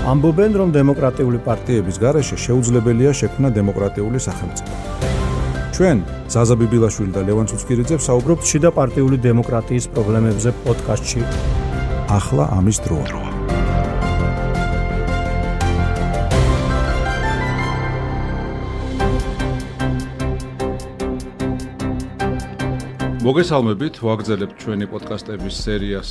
ამბობენ, რომ დემოკრატიული პარტიების გარეშე შეუძლებელია შექმნა დემოკრატიული სახელმწიფო. ჩვენ, ზაზა ბიბილაშვილი და ლევან ცუცქირიძე ვსაუბრობთ შიდა პარტიული დემოკრატიის პრობლემებზე პოდკასტში. ახლა ამის დროა. მოგესალმებით, ვაგრძელებთ ჩვენი პოდკასტების სერიას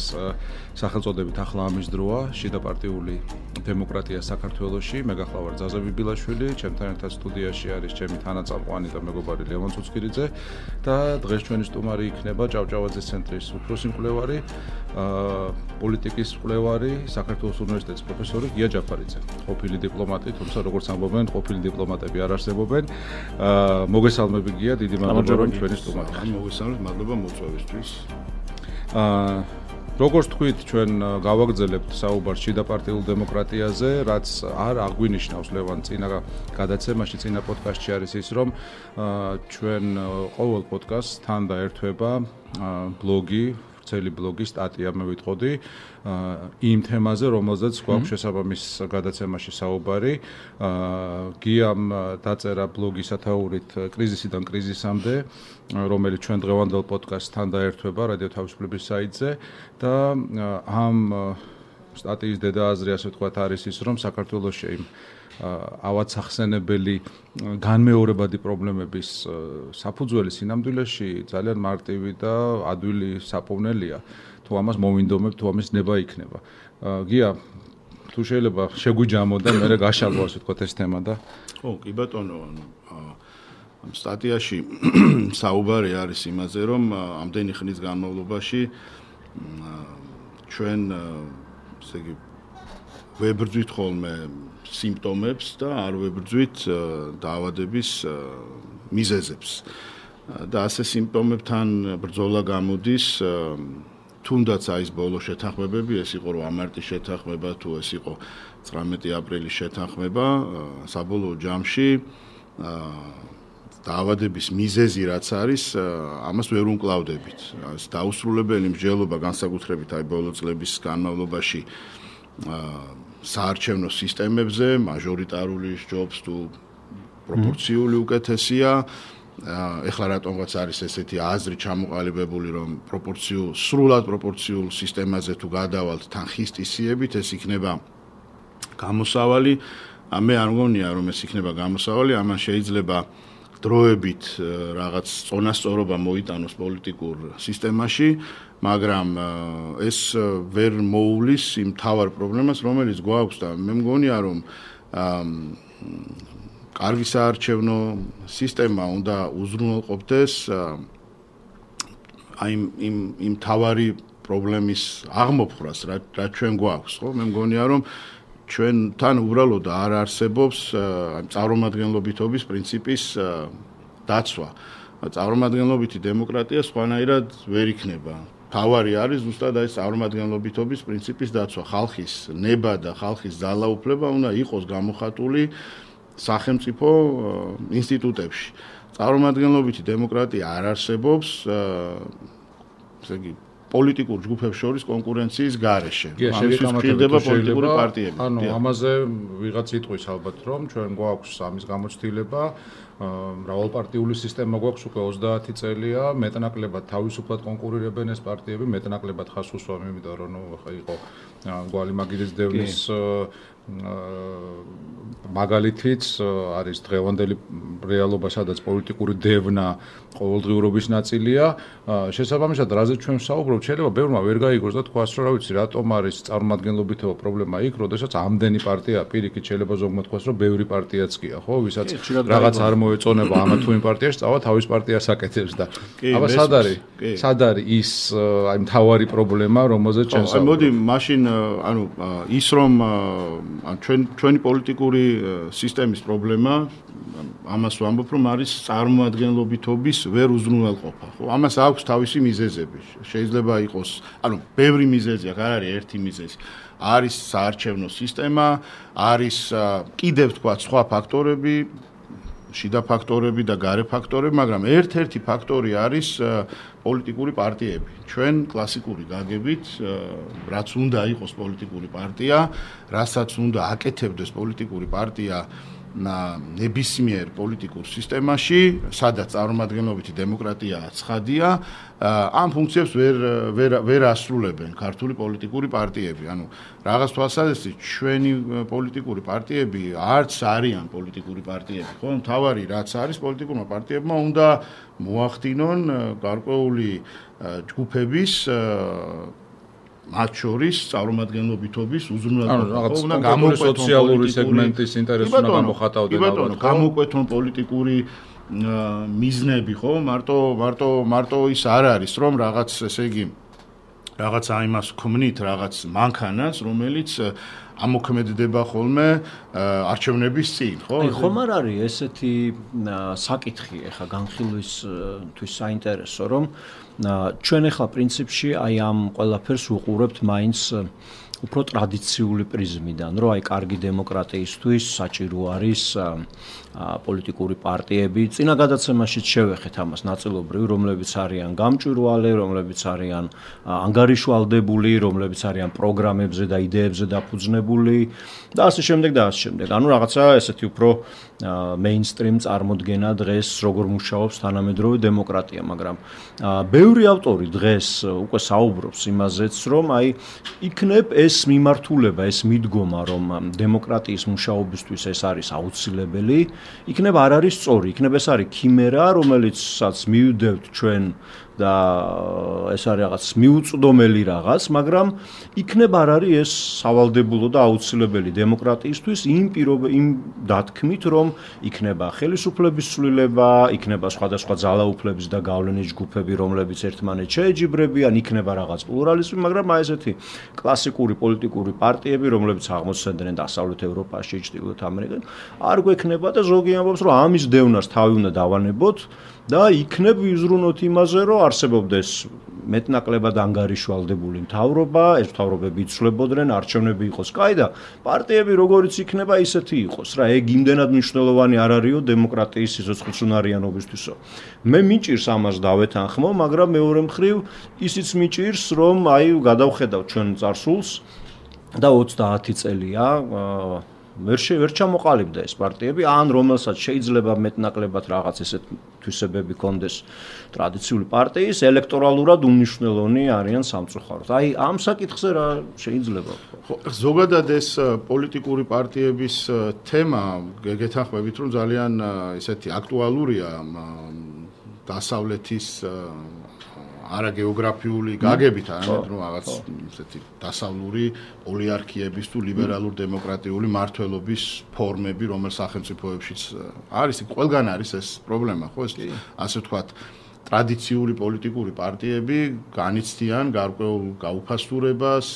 სახელწოდებით ახლა ამის დროა, შიდა პარტიული დემოკრატია საქართველოში. მე გახლავარ ზაზა ბიბილაშვილი, ჩემთან ერთად სტუდიაში არის ჩემი თანაწამყვანი და მეგობარი ლევან ცუცქირიძე და დღეს ჩვენი სტუმარი იქნება ჭავჭავაძის ცენტრის უფროსი მკვლევარი, პოლიტიკის მკვლევარი, საქართველოს უნივერსიტეტის პროფესორი გია ჯაფარიძე, ყოფილი დიპლომატი, თუმცა როგორც ამბობენ, ყოფილი დიპლომატები არ არსებობენ. მოგესალმები გია, დიდი მადლობა რომ ჩვენი სტუმარი ხართ. მოგესალმებით, მადლობა მოწვევისთვის. როგორც თქვით, ჩვენ გავაგრძელებთ საუბარს შიდა პარტიულ დემოკრატიაზე, რაც არ აღვინიშნავს ლევან წინა გადაცემაში, წინა პოდკასტში არის ის, რომ ჩვენ ყოველ პოდკასტს თან დაერთვება ბლოგი, ვრცელი ბლოგი, სტატია მე ვიტყოდი იმ თემაზე, რომელზეც გვაქვს შესაბამის გადაცემაში საუბარი. გიამ დაწერა ბლოგი სათაურით კრიზისიდან კრიზისამდე, რომელიც ჩვენ დღევანდელ პოდკასტს თან დაერთვება რადიო თავისუფლების საიტზე და ამ სტატიის დედააზრი, ასე ვთქვათ, არის ის, რომ საქართველოში იმ ავადსახსენებელი განმეორებადი პრობლემების საფუძველი სინამდვილეში ძალიან მარტივი და ადვილი საპოვნელია. თუ ამას მოვინდომებ, თუ ამის ნება იქნება. გია, თუ შეიძლება შეგვიჯამო და მე გაშალო, ასე ვთქვათ, ეს თემა და ხო, კი ბატონო, ამ სტატიაში საუბარი არის იმაზე, რომ ამდენი ხნის განმავლობაში ჩვენ ესე იგი ვებრძვით ხოლმე სიმპტომებს და არ ვებრძვით დაავადების მიზეზებს. და ასე სიმპტომებთან ბრძოლა გამოდის, თუნდაც ის ბოლო შეთანხმებები, ეს იყო 8 მარტის შეთანხმება, თუ ეს იყო 19 აპრილის შეთანხმება, საბოლოო ჯამში დაავადების მიზეზი რაც არის, ამას ვერ უმკლავდებით. დაუსრულებელი მსჯელობა განსაკუთრებით ბოლო წლების განმავლობაში საარჩევნო სისტემებზე, მაჟორიტარული ჯობს თუ პროპორციული უკეთესია. ეხლა რატომღაც არის ესეთი აზრი ჩამოყალიბებული, რომ სრულად პროპორციულ სისტემაზე თუ გადავალთ თან ხისტისიებით, ეს იქნება გამოსავალი. მე არ მგონია, რომ ეს იქნება გამოსავალი, ამან შეიძლება დროებით რაღაც წონასწორობა მოიტანოს პოლიტიკურ სისტემაში, მაგრამ ეს ვერ მოუვლის იმ თავარ პრობლემას, რომელიც გვაქვს და მე მგონია, რომ კარგი საარჩევნო სისტემა უნდა უზრუნველყოფდეს იმ თავარი პრობლემის აღმოფხვრას, რაც ჩვენ გვაქვს, ხო? მე მგონია, რომ ჩვენთან უბრალოდ არ არსებობს წარმომადგენლობითობის პრინციპის დაცვა. წარმომადგენლობითი დემოკრატია სხვანაირად ვერ იქნება. თავარი არის ზუსტად ეს წარმომადგენლობითობის პრინციპის დაცვა. ხალხის ნება და ხალხის ძალაუფლება უნდა იყოს გამოხატული სახელმწიფო ინსტიტუტებში. წარმომადგენლობითი დემოკრატია არ არსებობს, ესე იგი პოლიტიკურ ჯგუფებს შორის კონკურენციის გარეშე. ამის ხდება პოლიტიკური პარტიები. ანუ ამაზე ვიღაც იტყვის ალბათ, რომ ჩვენ გვაქვს ამის გამოცდილება, მრავალპარტიული სისტემა გვაქვს უკვე 30 წელია, მეტნაკლებად თავისუფლად კონკურირებენ ეს პარტიები, მეტნაკლებად ხას უსვამ, იმიტომ რომ ხა იყო გვალი მაგირის დევნის მაგალითიც არის დღევანდელი რეალობა, სადაც პოლიტიკური დევნა ყოველდღიურობის ნაწილია. შესაბამისად, რაზეც ჩვენ ვსაუბრობთ, შეიძლება ბევრმა ვერ გაიგოს და თქვას, რომ რა ვიცი, რატომ არის წარმომადგენლობითობა პრობლემა იქ, როდესაც ამდენი პარტია პირიქით შეიძლება ზოგმა თქვას, რომ ბევრი პარტიაც გია, ხო, ვისაც რაღაც არ მოეწონება ამა თუ იმ პარტიაში, წავა თავის პარტიას აკეთებს და აბა სად არის ის აი მთავარი პრობლემა, რომელზეც ჩვენ საუბრობთ? მოდი, მაშინ ანუ ის რომ ჩვენი პოლიტიკური სისტემის პრობლემა, ამას ვამბობ, რომ არის წარმომადგენლობითობის ვერ უზრუნველყოფა, ხო? ამას აქვს თავისი მიზეზები. შეიძლება იყოს, ანუ ბევრი მიზეზი აქვს, არ არის ერთი მიზეზი. არის საარჩევნო სისტემა, არის კიდევ თქვა სხვა ფაქტორები, შიდა ფაქტორები და გარე ფაქტორები, მაგრამ ერთ-ერთი ფაქტორი არის პოლიტიკური პარტიები. ჩვენ კლასიკური გაგებით, რაც უნდა იყოს პოლიტიკური პარტია, რასაც უნდა აკეთებდეს პოლიტიკური პარტია ნებისმიერ პოლიტიკურ სისტემაში, სადაც წარმომადგენლობითი დემოკრატიაა ცხადია, ამ ფუნქციებს ვერ ასრულებენ ქართული პოლიტიკური პარტიები. ანუ რაღაც თვალსაზრისით ჩვენი პოლიტიკური პარტიები არც არიან პოლიტიკური პარტიები, ხო? მთავარი რაც არის პოლიტიკურმა პარტიებმა უნდა მოახდინონ გარკვეული ჯგუფების მათ შორის წარმომადგენლობითობის უზრუნველყოფა, უნდა გამოყვეთონ სოციალური სეგმენტის ინტერესს უნდა გამოხატავდნენ ალბათ, გამოყვეთონ პოლიტიკური მიზნები, ხო? მარტო ის არ არის, რომ რაღაც, ესე იგი, რაღაც აიმას ქმნით, რაღაც მანქანას, რომელიც ამოქმედდება ხოლმე არჩევნების წინ, ხო? აი, ხომ არ არის ესეთი საკითხი, ეხა განხილვისთვის საინტერესო, რომ ჩვენ ეხლა პრინციპში აი ამ ყველაფერს უყურებთ მაინც უფრო ტრადიციული პრიზმიდან, რომ აი კარგი დემოკრატიისთვის საჭირო არის პოლიტიკური პარტიები. წინა გადაცემაშიც შევეხეთ ამას ნაწილობრივ, რომლებიც არიან გამჭვირვალე, რომლებიც არიან ანგარიშვალდებული, რომლებიც არიან პროგრამებზე და იდეებზე დაფუძნებული და ასე შემდეგ და ასე შემდეგ. ანუ რაღაცა ესეთი უფრო მეინსტრიმ წარმოდგენა დღეს როგორ მუშაობს თანამედროვე დემოკრატია, მაგრამ ბევრი ავტორი დღეს უკვე საუბრობს იმაზეც, რომ აი იქნებ ეს მიმართულება, ეს მიდგომა, რომ დემოკრატიის მუშაობისთვის ეს არის აუცილებელი, იქნებ არ არის სწორი, იქნებ ეს არის ქიმერა, რომელიცაც მივდევთ ჩვენ და ეს არის რაღაც მიუწვდომელი რაღაც, მაგრამ იქნებ არ არის ეს სავალდებულო და აუცილებელი დემოკრატიისთვის იმ დათქმით, რომ იქნება ხელისუფლების ცვლილება, იქნება სხვადასხვა ძალაუფლების და გავლენის ჯგუფები, რომლებიც ერთმანეთს შეეჯიბრებიან, იქნება რაღაც პლურალიზმი, მაგრამ აი ესეთი კლასიკური პოლიტიკური პარტიები, რომლებიც აღმოცენდნენ დასავლეთ ევროპაში, ჩრდილოეთ ამერიკაში, არ გვექნება და ზოგი ამბობს, რომ ამის დევნას თავი უნდა დავანებოთ და იქნებ ვიზრუნოთ იმაზე, რომ არსებობდეს მეტნაკლებად ანგარიშვალდებული მთავრობა, ეს მთავრობები იცვლებოდნენ, არჩევნები იყოს კაი და პარტიები როგორიც იქნება, ისეთი იყოს რა. ეგ იმდენად მნიშვნელოვანი არ არისო დემოკრატიის სიცოცხლისუნარიანობისთვისო. მე მიჭირს ამას დავეთანხმო, მაგრამ მეორე მხრივ ისიც მიჭირს, რომ აი გადავხედავ ჩვენ წარსულს და 30 წელია ვერ ჩამოყალიბდა ეს პარტიები, ან რომელსაც შეიძლება მეტნაკლებად რაღაც ესეთ თვისებები კონდეს ტრადიციული პარტიის, ელექტორალურად უმნიშვნელოვანე არიან სამწუხაროდ. აი ამ საკითხზე რა შეიძლება ვთქვა? ხო, ზოგადად ეს პოლიტიკური პარტიების თემა გეთანხმებით, რომ ძალიან ესეთი აქტუალურია დასავლეთის არაგეოგრაფიული გაგებით, არამედ რომ რაღაც ესეთი დასავლური ოლიარქიების თუ ლიბერალურ დემოკრატიული მმართველობის ფორმები, რომელ სახელმწიფოებშიც არის, ყველგან არის ეს პრობლემა, ხო, ეს ასე ვთქვათ, ტრადიციული პოლიტიკური პარტიები განიცდიან გარკვეულ გაუფასურებას,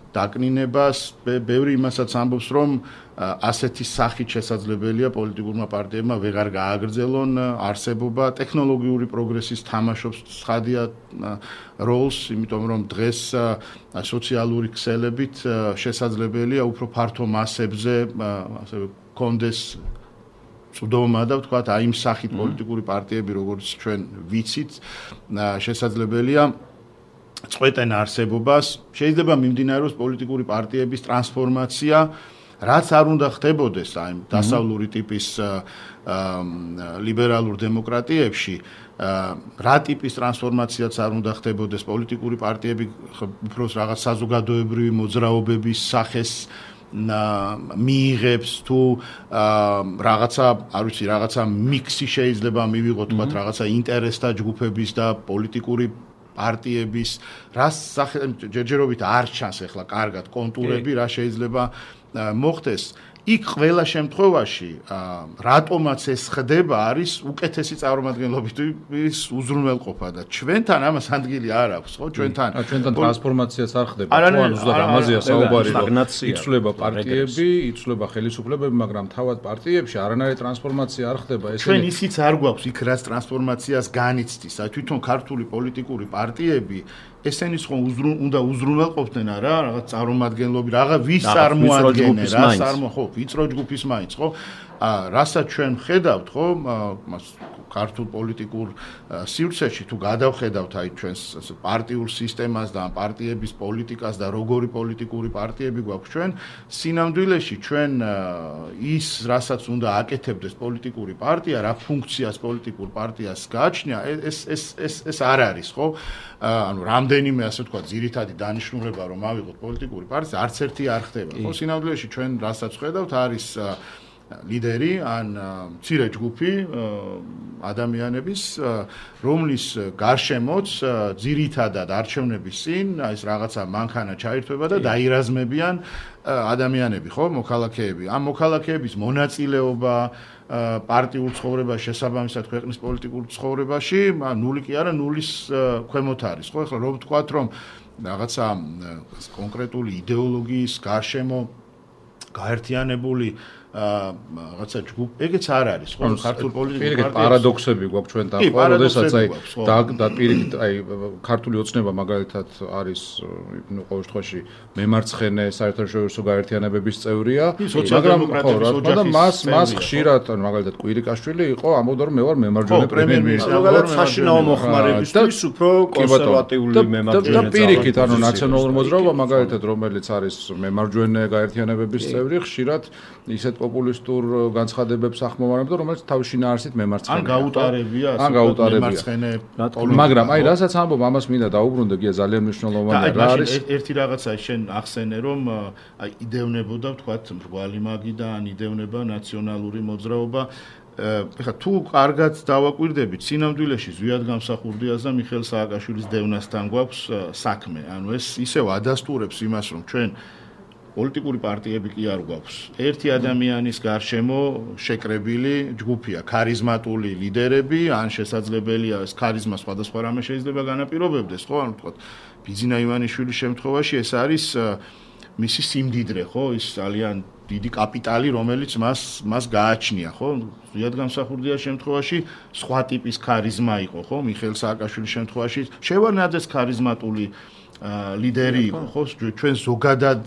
დაკნინებას, ბევრი იმასაც ამბობს, რომ ასეთი სახით შესაძლებელია პოლიტიკურმა პარტიებმა ვეღარ გააგრძელონ არსებობა, ტექნოლოგიური პროგრესის თამაშობს ცხადია როლს, იმიტომ რომ დღეს სოციალური ქსელებით შესაძლებელია უფრო ფართო მასებზე ასევე კონდეს წვდომა და ვთქვათ, აი იმ სახით პოლიტიკური პარტიები, როგორც ჩვენ ვიცით, შესაძლებელია წყვეტენ არსებობას, შეიძლება მიმდინარეობს პოლიტიკური პარტიების ტრანსფორმაცია, რაც არ უნდა ხდებოდეს აი დასავლური ტიპის ლიბერალურ დემოკრატიებში, რა ტიპის ტრანსფორმაციაც არ უნდა ხდებოდეს პოლიტიკური პარტიები უფრო რაღაც საზოგადოებრივი მოძრაობების სახეს მიიღებს თუ რაღაცა, არ ვიცი, რაღაცა მიქსი შეიძლება მივიღოთ, თქვათ, რაღაცა ინტერესთა ჯგუფების და პოლიტიკური პარტიების, რას ჯერჯერობით არ ჩანს ახლა კარგად კონტურები, რა შეიძლება მოხდეს. იქ ყველა შემთხვევაში, რატომაც ეს ხდება, არის უკეთესი წარმომადგენლობის უზრუნველყოფა და ჩვენთან ამას ადგილი არ აქვს, ხო? ჩვენთან ტრანსფორმაციაც არ ხდება, ხო? ანუ ზუსტად ამაზეა საუბარი, რომ იცვლება პარტიები, იცვლება ხელისუფლებები, მაგრამ თავად პარტიებში არანაირი ტრანსფორმაცია არ ხდება. ჩვენ ისიც არ გვაქვს იქ რაც ტრანსფორმაციას განიცდის. აი თვითონ ქართული პოლიტიკური პარტიები ესენიც ხომ უნდა უზრუნველყოფდნენ არა რაღაც წარმომადგენლობი რაღა ვის წარმოადგენენ რა ხო ვიწრო ჯგუფის მაინც ხო რასაც ჩვენ ხედავთ ხო ქართულ პოლიტიკურ სივრცეში თუ გადავხედავთ აი ჩვენს პარტიულ სისტემას და პარტიების პოლიტიკას და როგორი პოლიტიკური პარტიები გვაქვს ჩვენ სინამდვილეში ჩვენ ის რასაც უნდა აკეთებდეს პოლიტიკური პარტია რა ფუნქციას პოლიტიკურ პარტიას გააჩნია ეს არ არის ხო ანუ რამდენიმე ასე ვთქვათ ძირითადი დანიშნულება რომ ავიღოთ პოლიტიკური პარტია არც ერთი არ ხდება ხო სინამდვილეში ჩვენ რასაც ხედავთ არის ლიდერი ან მცირე ჯგუფი ადამიანების რომლის გარშემოც ძირითადად არჩევნების წინ ეს რაღაცა მანქანა ჩაირთვება და დაირაზმებიან ადამიანები ხო მოქალაქეები ამ მოქალაქეების მონაწილეობა პარტიულ ცხოვრებაში შესაბამისად ქვეყნის პოლიტიკურ ცხოვრებაში ნული კი არა ნულის ქვემოთ არის ხო ეხლა რომ ვთქვათ რომ რაღაცა კონკრეტული იდეოლოგიის გარშემო გაერთიანებული რაღაცა ჯგუფ ეგეც არ არის ხო ქართულ პოლიტიკურ პარტიას პარადოქსები გვაქვს ჩვენ დაყვა როდესაც აი და პირიქით აი ქართული ოცნება მაგალითად არის ნუ ყოველ შემთხვევაში მემარცხენე საერთაშორისო გაერთიანებების წევრია მაგრამ ხო რა თქმა უნდა მას ხშირად მაგალითად კვირიკაშვილი იყო ამბობდა რომ მე ვარ მემარჯვენე პრემიერ-მინისტრი მაგალითად საშინაო მოხმარებისთვის უფრო კონსერვატიული მემარჯვენე და პირიქით ანუ ნაციონალური მოძრაობა მაგალითად რომელიც არის მემარჯვენე გაერთიანებების წევრი ხშირად ისეთ პოპულისტურ განცხადებებს ახმოვანებდა, რომელიც თავის შინაარსით მემარცხენეა. ან გაუტარებია. მაგრამ აი რასაც ამბობ, ამას მინდა დაუბრუნდე, გია ძალიან მნიშვნელოვანია. რა არის ერთი რაღაცა შენ ახსენე, რომ აი იდევნებოდა, ვთქვათ, მრგვალი მაგი და ან იდევნება ნაციონალური მოძრაობა. ეხლა თუ კარგად დავაკვირდებით, სინამდვილეში ზვიად გამსახურდიას და მიხეილ სააკაშვილის დევნასთან გვაქვს საქმე. ანუ ეს ისევ ადასტურებს იმას, რომ ჩვენ პოლიტიკური პარტიები კი არ გვაქვს. ერთი ადამიანის გარშემო შეკრებილი ჯგუფია, ქარიზმატული ლიდერები, ან შესაძლებელია ეს ქარიზმა სხვადასხვა რამე შეიძლება განაპირობებდეს, ხო? ანუ ვთქვათ, ბიძინა ივანიშვილის შემთხვევაში ეს არის მისი სიმდიდრე, ხო? ის ძალიან დიდი კაპიტალი, რომელიც მას გააჩნია, ხო? ზვიად გამსახურდიას შემთხვევაში სხვა ტიპის ქარიზმა იყო, ხო? მიხეილ სააკაშვილის შემთხვევაში შევარდნაძეს ქარიზმატული ლიდერი იყო, ხო? ჩვენ ზოგადად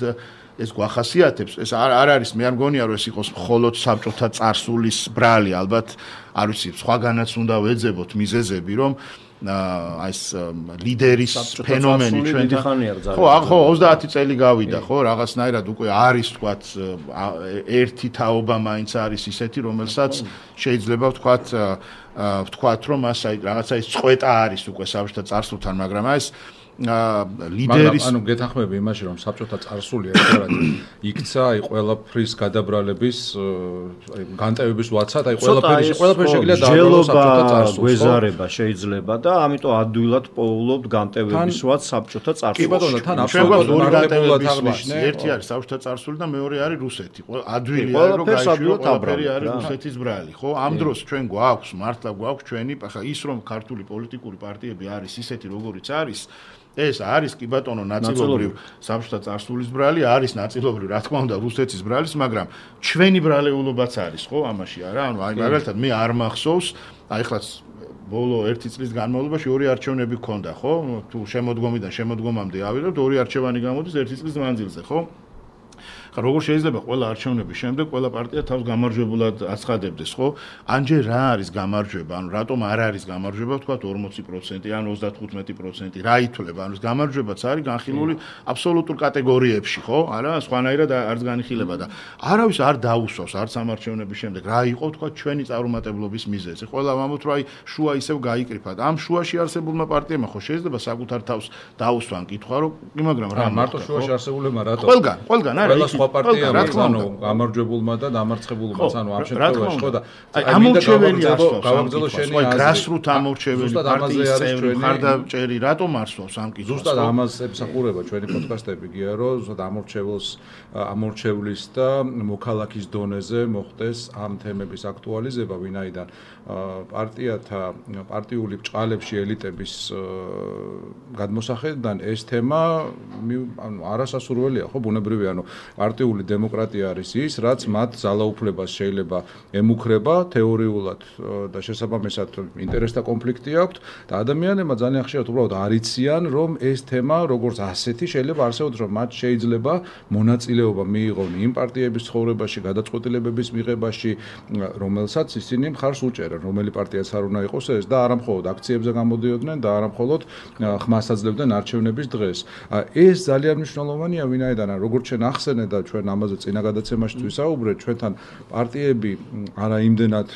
ეს გვახასიათებს ეს არ არის მე არ მგონია რომ ეს იყოს მხოლოდ საბჭოთა წარსულის ბრალი ალბათ არ ვიცი სხვაგანაც უნდა ვეძებოთ მიზეზები რომ აი ეს ლიდერის ფენომენი ჩვენთან ხო 30 წელი გავიდა ხო რაღაცნაირად უკვე არის თქვათ ერთი თაობა მაინც არის ისეთი რომელსაც შეიძლება ვთქვათ რომ მას აი რაღაცა ის წყვეტა არის უკვე საბჭოთა წარსულთან მაგრამ აი ეს ლიდერის ანუ გეთანხმები იმაში რომ საბჭოთა წარსული ერთგვარად იქცა აი ყველაფრის გადაბრალების აი განტევების ვაცად აი ყველაფერი შეიძლება დააბრალოს საბჭოთა წარსულს გვეზარება შეიძლება და ამიტომ ადვილად პოულობთ განტევების ვაც საბჭოთა წარსულს კი ბატონო თან აბსოლუტურად აღნიშნე ერთი არის საბჭოთა წარსული და მეორე არის რუსეთი ადვილია რომ გაიშვირო ყველაფერი არის რუსეთის ბრალი ხო ამ დროს ჩვენ გვაქვს მართლა გვაქვს ჩვენი ახლა ის რომ ქართული პოლიტიკური პარტიები არის ისეთი როგორიც არის ეს არის კი ბატონო ნაწილობრივ საბჭოთა წარსულის ბრალი არის ნაწილობრივ რა თქმა უნდა რუსეთის ბრალის მაგრამ ჩვენი ბრალეულობაც არის ხო ამაში არა ანუ აი მაგალითად მე არ მახსოვს აი ხლაც ბოლო 1 წლის განმავლობაში ორი არჩევნები გქონდა ხო თუ შემოდგომიდან შემოდგომამდე ავიღებთ ორი არჩევანი გამოდის 1 წლის მანძილზე ხო ხა როგორ შეიძლება ყველა არჩევნების შემდეგ ყველა პარტია თავს გამარჯვებულად აცხადებდეს ხო ანჯერ რა არის გამარჯვება ანუ რატომ არ არის გამარჯვება თქვა 40% ან 35% რა ითვლება ანუ გამარჯვებაც არის განხილული აბსოლუტურ კატეგორიებში ხო არა სხვანაირად არც განიხილება და არავის არ დაუსვავს არც ამ არჩევნების შემდეგ რა იყო თქვა ჩვენი წარუმატებლობის მიზეზი ყველა ამბობთ რომ აი შუა ისევ გაიკრიფა და ამ შუაში არსებულმა პარტიებმა ხო შეიძლება საკუთარ თავს დაუსვან კითხვა რომ მაგრამ რა მარტო შუაში არსებულებმა რატო ყველგან არის პარტია ანუ გამარჯვებულმა და დამარცხებულმაც ანუ ამ შემთხვევაში ხო და აი ამორჩეველი გავაგზავნო შენი აზრი გრასრუთ ამორჩეველი პარტიის წევრი მხარდაჭერი რატომ არსვავს ამ კითხვას ზუსტად ამას ემსახურება ჩვენი პოდკასტები გია რომ ზუსტად ამორჩევლის და მოქალაქის დონეზე მოხდეს ამ თემების აქტუალიზება ვინაიდან პარტიათა პარტიული ბჭყალებში ელიტების გადმოსახედიდან ეს თემა ანუ არასასურველია ხო ბუნებრივია ანუ არ პარტიული დემოკრატია არის ის, რაც მათ ძალაუფლებას შეიძლება ემუქრება თეორიულად და შესაბამისად ინტერესთა კონფლიქტი აქვს და ადამიანებმა ძალიან ხშირად უბრალოდ არ იციან, რომ ეს თემა როგორც ასეთი შეიძლება არსებობს, რომ მათ შეიძლება მონაწილეობა მიიღონ იმ პარტიების ცხოვრებაში, გადაწყვეტილებების მიღებაში, რომელსაც ისინი მხარს უჭერენ, რომელი პარტიაც არ უნდა იყოს ეს და არა მხოლოდ აქციებზე გამოდიოდნენ და არა მხოლოდ ხმას აძლევდნენ არჩევნების დღეს. ეს ძალიან მნიშვნელოვანია, ვინაიდან როგორც ჩვენ ახსენეთ და ჩვენ ამაზე წინა გადაცემაში ვისაუბრეთ, ჩვენთან პარტიები არა იმდენად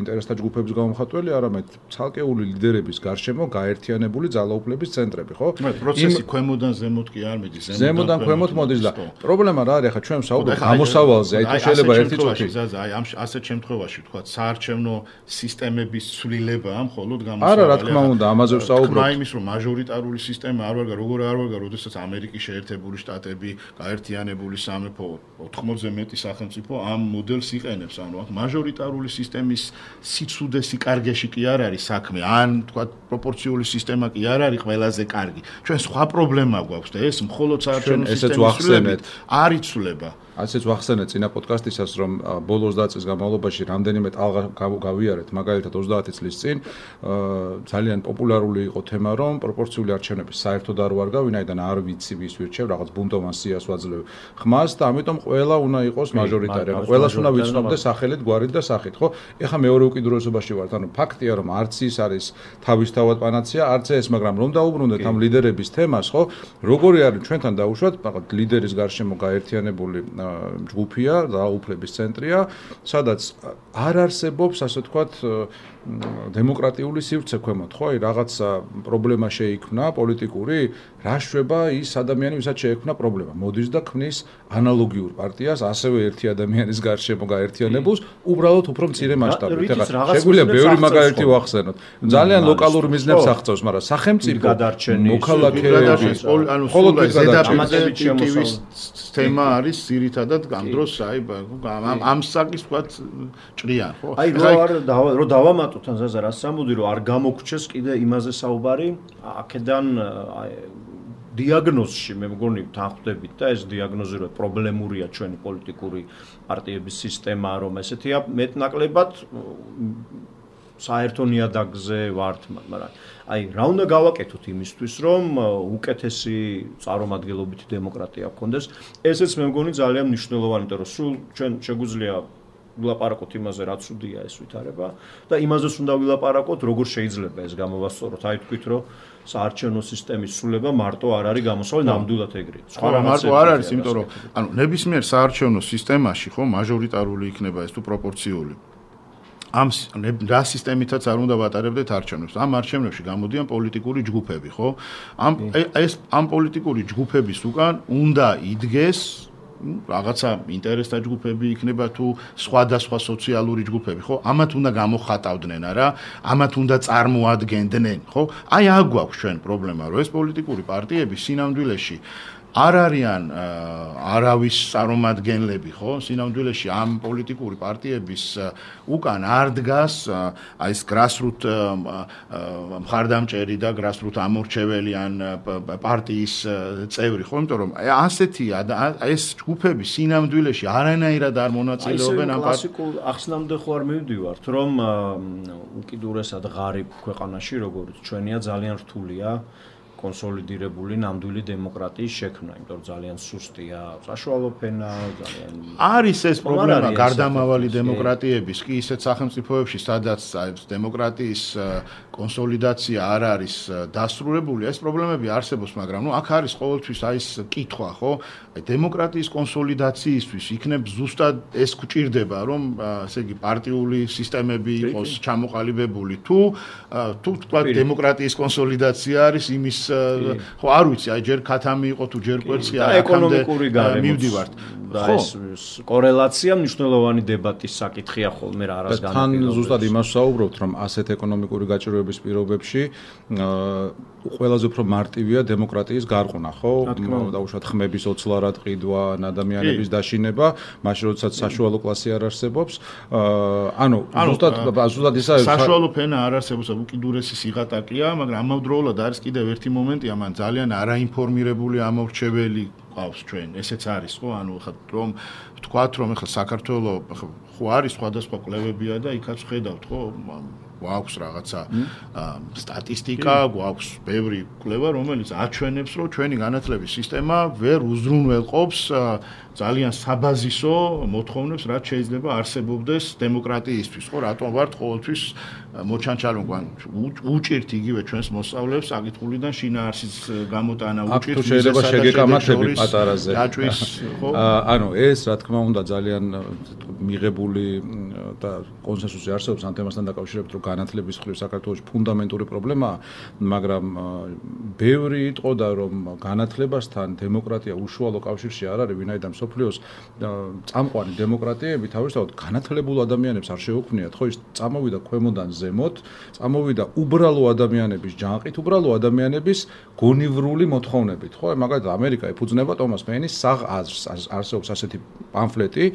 ინტერესთა ჯგუფების გამომხატველი, არამედ ცალკეული ლიდერების გარშემო გაერთიანებული ძალაუფლების ცენტრები, ხო? პროცესი ქვემოდან ზემოთ კი არ მიდის, ზემოდან ქვემოთ მოდის და პრობლემა რა არის, ახლა ჩვენ ვსაუბრობთ გამოსავალზე, აი თუ შეიძლება ერთი წუთი. აი ამ ასეთ შემთხვევაში თქვა საარჩევნო სისტემების ცვლილება მხოლოდ გამოსავალზე. არა, რა თქმა უნდა, ამაზე ვსაუბრობთ. თქმა იმის, რომ მაჟორიტარული სისტემა არ ვარ, როგორ არ ვარ, როდესაც ამერიკის შეერთებული შტატები, გაერთიანებული სამეფო 80-ზე მეტი სახელმწიფო ამ მოდელს იყენებს, ანუ აქ მაჟორიტარული სისტემის სიცუდესი კარგეში კი არ არის საქმე, ან თქვა პროპორციული სისტემა კი არ არის ყველაზე კარგი. ჩვენ სხვა პრობლემა გვაქვს და ეს მხოლოდ საარჩევნო სისტემის არ იცვლება. ასეც ვახსენეთ წინა პოდკასტისას, რომ ბოლო 30 წლის განმავლობაში რამდენიმე ტალღა გავიარეთ, მაგალითად 30 წლის წინ ძალიან პოპულარული იყო თემა, რომ პროპორციული არჩევნები საერთოდ არ ვარგა, ვინაიდან არ ვიცი ვის ვირჩევ, რაღაც ბუნტოვან სიას ვაძლევ ხმას და ამიტომ ყველა უნდა იყოს მაჟორიტარი, ყველას უნდა ვიცნობდეს სახელით, გვარით და სახით, ხო? ეხლა მეორე უკიდურესობაში ვართ, ანუ ფაქტია, რომ არც ის არის თავისთავად პანაცეა, არც ეს, მაგრამ რომ დაუბრუნდეთ ამ ლიდერების თემას, ხო? როგორი არის ჩვენთან დაუშვათ, მაგალითად ლიდერის გარშემო გაერთიანებული ჯგუფია, ძალაუფლების ცენტრია, სადაც არ არსებობს, ასე ვთქვათ, დემოკრატიული სივრცე ქვემოთ, ხო? აი რაღაცა პრობლემა შეიქმნა პოლიტიკური, რა შვება ის ადამიანი, ვისაც შეექმნა პრობლემა. მოდის და ქმნის ანალოგიურ პარტიას, ასევე ერთი ადამიანის გარშემო გაერთიანებულს, უბრალოდ უფრო მცირე მასშტაბით. ეხლა შეგვიძლია ბევრი მაგალითი ვახსენოთ. ძალიან ლოკალურ მიზნებს აღწევს, მაგრამ სახელმწიფო მოქალაქეები, ანუ მხოლოდ ზედაპირის თემა არის ძირითადად ამ დროს აი ამ საკის ვთქვათ ჭრიან, ხო? აი რო დავამატოთ ან ზაზა რას ამბობდი, რომ არ გამოგჩეს კიდე იმაზე საუბარი, აქედან დიაგნოზში მე მგონი თანხმდებით და ეს დიაგნოზი რომ პრობლემურია ჩვენი პოლიტიკური პარტიების სისტემა, რომ ესეთია მეტნაკლებად საერთო ნიადაგზე ვართ, მაგრამ აი რა უნდა გავაკეთოთ იმისთვის, რომ უკეთესი წარმომადგენლობითი დემოკრატია გქონდეს. ესეც მე მგონი ძალიან მნიშვნელოვანი, იმიტომ რომ სულ ჩვენ შეგვიძლია ვილაპარაკოთ იმაზე, რაც უდია ეს ვითარება და იმაზეც უნდა ვილაპარაკოთ, როგორ შეიძლება ეს გამოვასწოროთ. აი თქვით, რომ საარჩევნო სისტემის სრულება მარტო არ არის გამოსავალი, ნამდვილად ეგრეა. სხვა მარტო არ არის, იმიტომ რომ ანუ ნებისმიერ საარჩევნო სისტემაში ხო მაჟორიტარული იქნება ეს თუ პროპორციული. ამ რა სისტემითაც არ უნდა ვატარებდეთ არჩევნებს. ამ არჩევნებში გამოდიან პოლიტიკური ჯგუფები, ხო? ამ პოლიტიკური ჯგუფების უკან უნდა იდგეს რაღაცა ინტერესთა ჯგუფები იქნება თუ სხვადასხვა სოციალური ჯგუფები, ხო? ამათ უნდა გამოხატავდნენ, არა? ამათ უნდა წარმოადგენდნენ, ხო? აი აქ გვაქვს ჩვენ პრობლემა, რომ ეს პოლიტიკური პარტიები სინამდვილეში არ არიან არავის წარმომადგენლები, ხო? სინამდვილეში ამ პოლიტიკური პარტიების უკან არ დგას აი ეს grassroot მხარდამჭერი და grassroot ამორჩეველი ან პარტიის წევრი, ხო? იმიტომ რომ ასეთია და ეს ჯგუფები სინამდვილეში არანაირად არ მონაწილეობენ ამ კლასიკურ ახსნამდე ხო არ მივდივართ, რომ უკიდურესად ღარიბ ქვეყანაში, როგორც ჩვენია, ძალიან რთულია კონსოლიდირებული ნამდვილი დემოკრატიის შექმნა, იმიტომ რომ ძალიან სუსტია საშუალო ფენა, ძალიან არის ეს პრობლემა გარდამავალი დემოკრატიების, კი ისეთ სახელმწიფოებში, სადაც დემოკრატიის კონსოლიდაცია არ არის დასრულებული, ეს პრობლემები არსებობს, მაგრამ ნუ აქ არის ყოველთვის აი ეს კითხვა, ხო? დემოკრატიის კონსოლიდაციისთვის იქნებ ზუსტად ეს გვჭირდება, რომ ესე იგი პარტიული სისტემები იყოს ჩამოყალიბებული, თუ თქვა დემოკრატიის კონსოლიდაცია არის იმის ხო არ ვიცი, აი ჯერ ქათამი იყო თუ ჯერ კვერცხი და ეკონომიკური გარემივდივართ. და ეს კორელაცია მნიშვნელოვანი დებატის საკითხია ხოლმე რა არის განაპირობებული. თან ზუსტად იმას ვსაუბრობთ, რომ ასეთ ეკონომიკური გაჭირვების პირობებში ყველაზე უფრო მარტივია დემოკრატიის გარყვნა, ხო? დაუშვათ ხმების ოცლარად ყიდვა, ადამიანების დაშინება, მაშინ როდესაც საშუალო კლასი არ არსებობს. ანუ ზუსტად ისა საშუალო ფენა არ არსებობს, უკიდურესი სიღატაკეა, მაგრამ ამავდროულად არის კიდევ ერთი მომენტი, ამან ძალიან არაინფორმირებული ამორჩეველი ყავს ჩვენ, ესეც არის ხო, ანუ ხა რომ ვთქვათ, რომ ხა საქართველოს ხო არის სხვადასხვა კვლევებია და იქაც ხედავთ ხო, გვაქვს რაღაცა სტატისტიკა, გვაქვს ბევრი კვლევა, რომელიც აჩვენებს, რომ ჩვენი განათლების სისტემა ვერ უზრუნველყოფს ძალიან საბაზისო მოთხოვნებს, რაც შეიძლება არსებობდეს დემოკრატიისთვის, ხო, რატომ ვართ ყოველთვის მოჩანჩალო უჭირთ იგივე ჩვენს მოსწავლეებს საკითხულიდან შინაარსის გამოტანა უჭირთ შეიძლება შეგეკამათები პატარაზე. დაჭვის, ხო? ანუ ეს რა თქმა უნდა ძალიან მიღებული და კონსენსუსი არსებობს ამ თემასთან დაკავშირებით, რომ განათლების მხრივ საქართველოს ფუნდამენტური პრობლემაა, მაგრამ ბევრი იტყოდა, რომ განათლებასთან დემოკრატია უშუალო კავშირში არ არის, ვინაიდან სოფლიოს წამყვანი დემოკრატიები თავისთავად განათლებულ ადამიანებს არ შეუქმნიათ, ხო, ის წამოვიდა ქვემოდან ზემოთ, წამოვიდა უბრალო ადამიანების ჯანყით, უბრალო ადამიანების გონივრული მოთხოვნებით, ხო? მაგალითად ამერიკა ეფუძნება ტომას პეინის საღ აზრს, არსებობს ასეთი პამფლეტი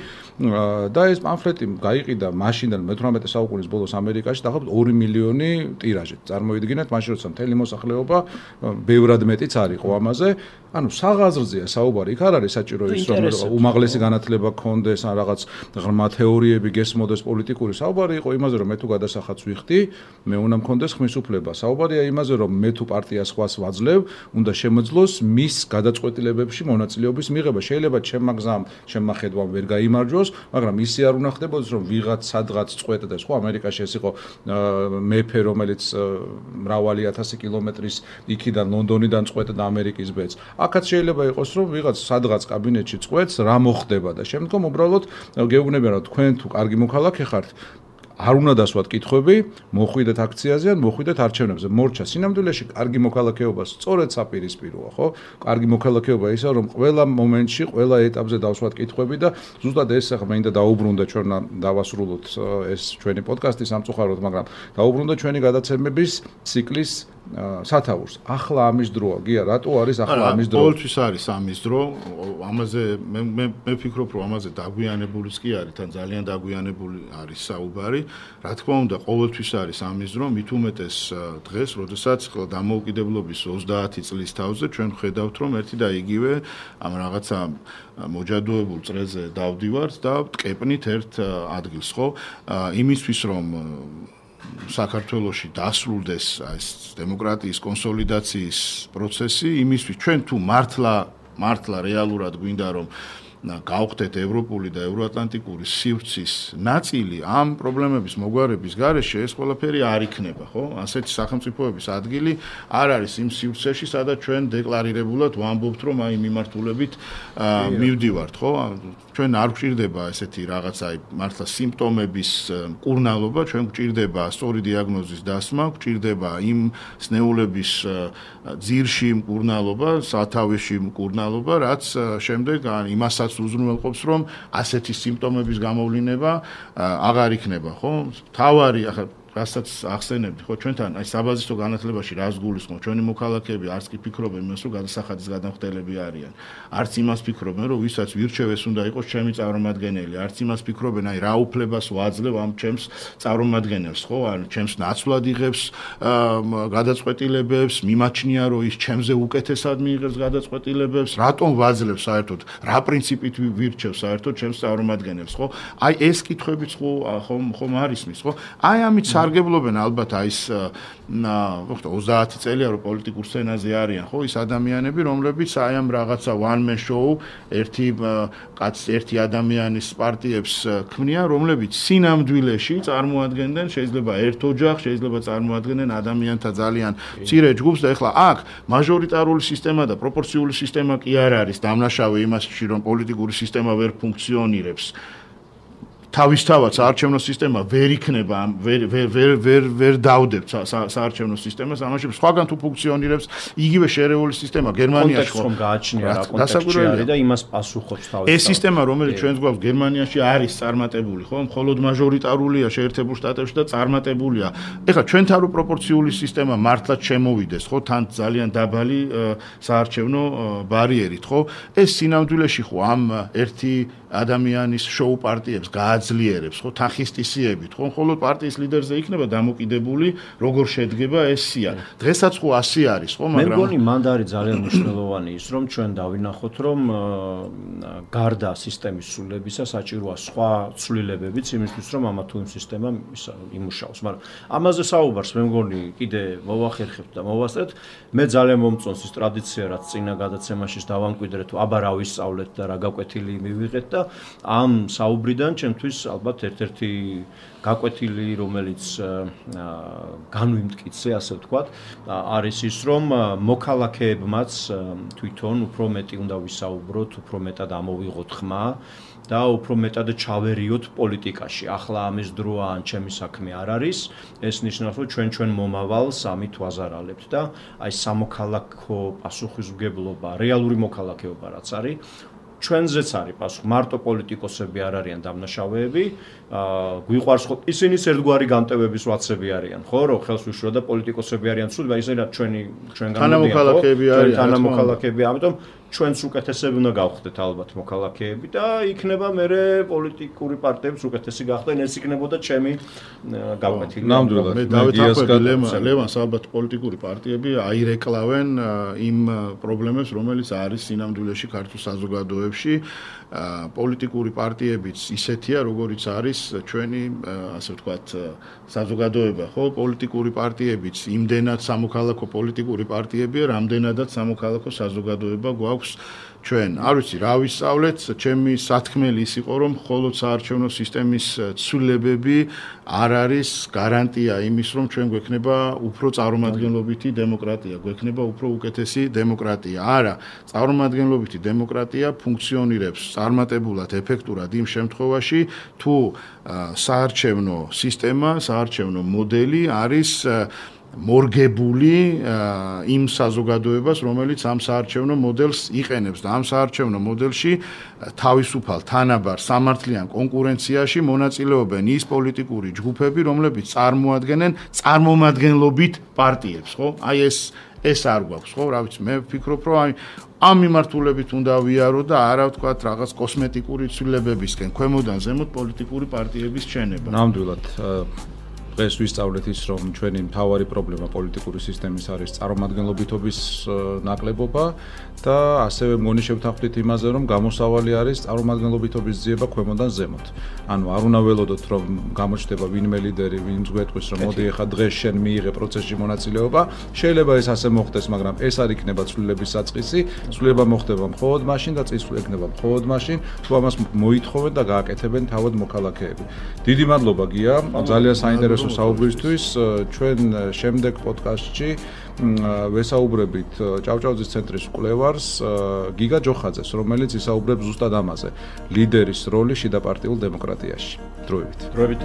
და ეს პამფლეტი გაიყიდა მაშინდელ მე-18 საუკუნის ბოლოს ამერიკაში დაახლოებით 2 მილიონი ტირაჟით. წარმოიდგინეთ, მაშინ როცა მთელი მოსახლეობა ბევრად მეტიც არ იყო ამაზე. ანუ საღ აზრზეა საუბარი, იქ არ არის საჭირო ის რომ უმაღლესი განათლება გქონდეს, ან რაღაც ღრმა თეორიები გესმოდეს პოლიტიკური. საუბარი იყო იმაზე, რომ მე თუ გადასახადს ვიხდი, მე უნდა მქონდეს ხმის უფლება. საუბარია იმაზე, რომ მე თუ პარტიას ხვას ვაძლევ, უნდა შემოძლოს მის გადაწყვეტილებებში მონაწილეობის მიღება. შეიძლება ჩემმა გზამ, ჩემმა ხედვამ ვერ გაიმარჯვოს, მაგრამ ისე არ უნდა ხდებოდეს, რომ ვიღაც სადღაც წყვეტდეს, ხო, ამერიკაში ეს იყო მეფე, რომელიც მრავალი ათასი კილომეტრის იქიდან ლონდონიდან წყვეტდა ამერიკის ბედს. აქაც შეიძლება იყოს, რომ ვიღაც სადღაც კაბინეტში წყვეტს, რა მოხდება და შემდგომ უბრალოდ გეუბნებიან, რომ თქვენ თუ კარგი მოქალაქე ხართ, არ უნდა დასვათ კითხვები, მოხვიდეთ აქციაზე ან მოხვიდეთ არჩევნებზე. მორჩა სინამდვილეში კარგი მოქალაქეობა სწორედ საპირისპიროა, ხო? კარგი მოქალაქეობა ისა, რომ ყველა მომენტში, ყველა ეტაპზე დავსვათ კითხვები და ზუსტად ეს ახლა მინდა დაუბრუნდე ჩვენ დავასრულოთ ეს ჩვენი პოდკასტი სამწუხაროდ, მაგრამ დაუბრუნდე ჩვენი გადაცემების ციკლის სათაურს. ახლა ამის დროა, გია, რატო არის ახლა ამის დრო? ყოველთვის არის ამის დრო. ამაზე მე ვფიქრობ, რომ ამაზე დაგვიანებულიც კი არის, თან ძალიან დაგვიანებული არის საუბარი. რა თქმა უნდა, ყოველთვის არის ამის დრო, მით უმეტეს დღეს, როდესაც დამოუკიდებლობის 30 წლის თავზე ჩვენ ხედავთ, რომ ერთი და იგივე ამ რაღაცა მოჯადოებულ წრეზე დავდივართ და ვტკეპნით ერთ ადგილს, ხო? იმისთვის, რომ საქართველოში დასრულდეს ეს დემოკრატიის კონსოლიდაციის პროცესი, იმისთვის ჩვენ თუ მართლა რეალურად გვინდა რომ გავხდეთ ევროპული და ევროატლანტიკური სივრცის ნაწილი ამ პრობლემების მოგვარების გარეშე ეს ყველაფერი არ იქნება, ხო? ასეთი სახელმწიფოების ადგილი არ არის იმ სივრცეში, სადაც ჩვენ დეკლარირებულად ვამბობთ, რომ აი მიმართულებით მივდივართ, ხო? ჩვენ არ გვჭირდება ესეთი რაღაცა მართლა სიმპტომების მკურნალობა, ჩვენ გვჭირდება სწორი დიაგნოზის დასმა, გვჭირდება იმ სნეულების ძირში მკურნალობა, სათავეში მკურნალობა, რაც შემდეგ იმასაც უზრუნველყოფს, რომ ასეთი სიმპტომების გამოვლინება აღარ იქნება, ხო? თავარი ახლა რასაც ახსენებდი, ხო, ჩვენთან აი საბაზისო განათლებაში რას გულისხმობ, ჩვენი მოქალაქეები არც კი ფიქრობენ იმას, რომ გადასახადის გადამხდელები არიან. არც იმას ფიქრობენ, რომ ვისაც ვირჩევეს უნდა იყოს ჩემი წარმომადგენელი, არც იმას ფიქრობენ, აი რა უფლებას ვაძლევ ამ ჩემს წარმომადგენელს, ხო? ან ჩემს ნაცვლად იღებს გადაწყვეტილებებს, მიმაჩნია, რომ ის ჩემზე უკეთესად მიიღებს გადაწყვეტილებებს, რატომ ვაძლევ საერთოდ, რა პრინციპით ვირჩევ საერთოდ ჩემს წარმომადგენელს, ხო? აი ეს კითხვებიც ხომ არის მის, ხო? აი ამით სარგებლობენ ალბათ აი ეს 30 წელია რომ პოლიტიკურ სცენაზე არიან, ხო, ის ადამიანები, რომლებიც აი ამ რაღაცა one man show ერთი ადამიანის პარტიებს ქმნიან, რომლებიც სინამდვილეში წარმოადგენდნენ შეიძლება ერთ ოჯახს, შეიძლება წარმოადგენდნენ ადამიანთა ძალიან მცირე ჯგუფს და ეხლა აქ მაჟორიტარული სისტემა და პროპორციული სისტემა კი არ არის დამნაშავე იმასში, რომ პოლიტიკური სისტემა ვერ ფუნქციონირებს. თავისთავად საარჩევნო სისტემა ვერ იქნება, ვერ დავდებთ საარჩევნო სისტემას, ამაში სხვაგან თუ ფუნქციონირებს იგივე შერეული სისტემა გერმანიაში ხო გააჩნია რა კონტექსტი არის და იმას პასუხობს თავისთავად. ეს სისტემა, რომელიც ჩვენს გვაქვს გერმანიაში არის წარმატებული, ხო? მხოლოდ მაჟორიტარულია შეერთებულ შტატებში და წარმატებულია. ეხლა ჩვენთან რო პროპორციული სისტემა მართლაც შემოვიდეს, ხო? თან ძალიან დაბალი საარჩევნო ბარიერით, ხო? ეს სინამდვილეში ხო ამ ერთი ადამიანის შოუ პარტიებს გააძლიერებს, ხო, თანხისტისიებით, ხო, ხოლო პარტიის ლიდერზე იქნება დამოკიდებული, როგორ შედგება ეს სია. დღესაც ხო ასე არის, ხო, მაგრამ მე მგონი მანდ არის ძალიან მნიშვნელოვანი ის, რომ ჩვენ დავინახოთ, რომ გარდა სისტემის ცვლილებისა საჭიროა სხვა ცვლილებებიც იმისთვის, რომ ამა თუ იმ სისტემამ იმუშაოს. მაგრამ ამაზე საუბარს მე მგონი კიდე მოვახერხებთ და მოვასწრეთ. მე ძალიან მომწონს ის ტრადიცია, რაც წინა გადაცემაში დავამკვიდრეთ, აბა რა ვისწავლეთ და რა გაკვეთილი მივიღეთ და ამ საუბრიდან ჩემთვის ალბათ ერთ-ერთი გაკვეთილი, რომელიც განვიმტკიცე, ასე ვთქვათ, არის ის, რომ მოქალაქეებმაც თვითონ უფრო მეტი უნდა ვისაუბროთ, უფრო მეტად ამოვიღოთ ხმა და უფრო მეტად ჩავერიოთ პოლიტიკაში. ახლა ამის დროა ან ჩემი საქმე არ არის, ეს ნიშნავს, რომ ჩვენ მომავალს ამით ვაზარალებთ და აი სამოქალაქო პასუხისმგებლობა, რეალური მოქალაქეობა რაც არის, ჩვენზეც არის პასუხი, მარტო პოლიტიკოსები არ არიან დამნაშავეები, გვიყვარს ხო ისინიც ერთგვარი განტევების ვაცები არიან, ხო, რომ ხელს უშვა და პოლიტიკოსები არიან ცუდ, ისინი რა ჩვენგან თანამოქალაქეები არიან, თანამოქალაქეები, ამიტომ ჩვენც უკეთესები უნდა გავხდეთ ალბათ მოქალაქეები და იქნება მერე პოლიტიკური პარტიების უკეთესი გახდნენ, ეს იქნებოდა ჩემი გაკვეთილი. ნამდვილად. მე დავეთანხმები ლევანს, ალბათ პოლიტიკური პარტიები აირეკლავენ იმ პრობლემებს, რომელიც არის სინამდვილეში ქართულ საზოგადოებაში. პოლიტიკური პარტიებიც ისეთია, როგორიც არის ჩვენი, ასე ვთქვათ, საზოგადოება, ხო? პოლიტიკური პარტიებიც იმდენად სამოქალაქო პოლიტიკური პარტიებია, რამდენადაც სამოქალაქო საზოგადოება გვაქვს ჩვენ. არ ვიცი, რა ვისწავლეთ, ჩემი სათქმელი ის იყო, რომ მხოლოდ საარჩევნო სისტემის ცვლილებები არ არის გარანტია იმის, რომ ჩვენ გვექნება უფრო წარმომადგენლობითი დემოკრატია, გვექნება უფრო უკეთესი დემოკრატია. არა, წარმომადგენლობითი დემოკრატია ფუნქციონირებს წარმატებულად, ეფექტურად იმ შემთხვევაში, თუ საარჩევნო სისტემა, საარჩევნო მოდელი არის მორგებული იმ საზოგადოებას, რომელიც ამ საარჩევნო მოდელს იყენებს და ამ საარჩევნო მოდელში თავისუფალ, თანაბარ, სამართლიან კონკურენციაში მონაწილეობენ ის პოლიტიკური ჯგუფები, რომლებიც წარმოადგენენ წარმომადგენლობით პარტიებს, ხო? აი ეს არ გვაქვს, ხო? რა ვიცი, მე ვფიქრობ, რომ ამ მიმართულებით უნდა ვიარო და არა ვთქვათ რაღაც კოსმეტიკური ცვლილებებისკენ, ქვემოდან ზემოთ პოლიტიკური პარტიების ჩენება. ნამდვილად დღეს ვისწავლეთ ის, რომ ჩვენი მთავარი პრობლემა პოლიტიკური სისტემის არის წარმომადგენლობითობის ნაკლებობა და ასევე მგონი შევთანხმდით იმაზე, რომ გამოსავალი არის წარმომადგენლობითობის ძიება ქვემოდან ზემოთ. ანუ არ უნდა ველოდოთ, რომ გამოჩნდება ვინმე ლიდერი, ვინც გვეტყვის, რომ მოდი ახლა დღეს შენ მიიღე პროცესში მონაწილეობა, შეიძლება ეს ასე მოხდეს, მაგრამ ეს არ იქნება ცვლილების საწყისი, ცვლილება მოხდება მხოლოდ მაშინ და წინსვლა იქნება მხოლოდ მაშინ, თუ ამას მოითხოვენ და გააკეთებენ თავად მოქალაქეები. დიდი მადლობა გია, ძალიან საინტერესო საუბრისთვის. ჩვენ შემდეგ პოდკასტში ვესაუბრებით ჭავჭავაძის ცენტრის კვლევარს გიგა ჯოხაძეს, რომელიც ისაუბრებს ზუსტად ამაზე, ლიდერის როლი შიდაპარტიულ დემოკრატიაში. დროებით.